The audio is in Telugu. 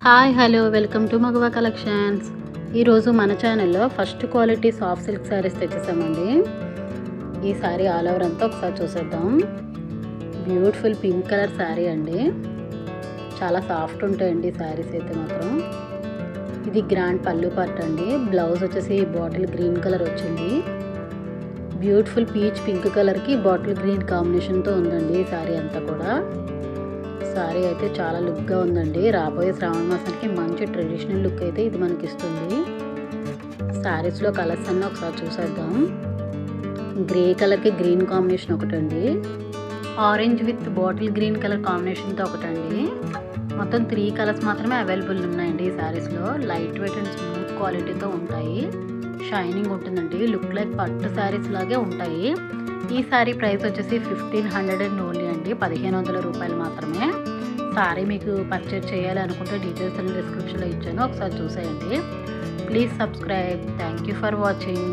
Hi hello welcome to Magava collections. ఈరోజు మన ఛానల్లో first quality soft silk sarees తెచ్చేసామండి. ఈ శారీ ఆల్ ఓవర్ అంతా ఒకసారి చూసేద్దాం. బ్యూటిఫుల్ పింక్ కలర్ శారీ అండి. చాలా సాఫ్ట్ ఉంటాయండి ఈ శారీస్ అయితే మాత్రం. ఇది గ్రాండ్ పళ్ళు పార్ట్ అండి. బ్లౌజ్ వచ్చేసి బాటిల్ గ్రీన్ కలర్ వచ్చింది. బ్యూటిఫుల్ పీచ్ పింక్ కలర్కి బాటిల్ గ్రీన్ కాంబినేషన్తో ఉందండి ఈ శారీ అంతా కూడా. సారీ అయితే చాలా లుక్గా ఉందండి. రాబోయే శ్రావణ మాసానికి మంచి ట్రెడిషనల్ లుక్ అయితే ఇది మనకి ఇస్తుంది. శారీస్లో కలర్స్ అన్నీ ఒకసారి చూసేద్దాం. గ్రే కలర్కి గ్రీన్ కాంబినేషన్ ఒకటండి, orange with bottle green colour కాంబినేషన్తో ఒకటండి. మొత్తం 3 కలర్స్ మాత్రమే అవైలబుల్ ఉన్నాయండి ఈ శారీస్లో. లైట్ వెయిట్ అండ్ స్మూత్ క్వాలిటీతో ఉంటాయి. షైనింగ్ ఉంటుందండి. లుక్ లైక్ పట్టు శారీస్ లాగే ఉంటాయి. ఈ శారీ ప్రైస్ వచ్చేసి 1500 ఓన్లీ అండి. 1500 రూపాయలు మాత్రమే. శారీ మీకు పర్చేజ్ చేయాలి అనుకుంటే డీటెయిల్స్ అన్ని డిస్క్రిప్షన్లో ఇచ్చాను, ఒకసారి చూసేయండి. Please subscribe. Thank you for watching.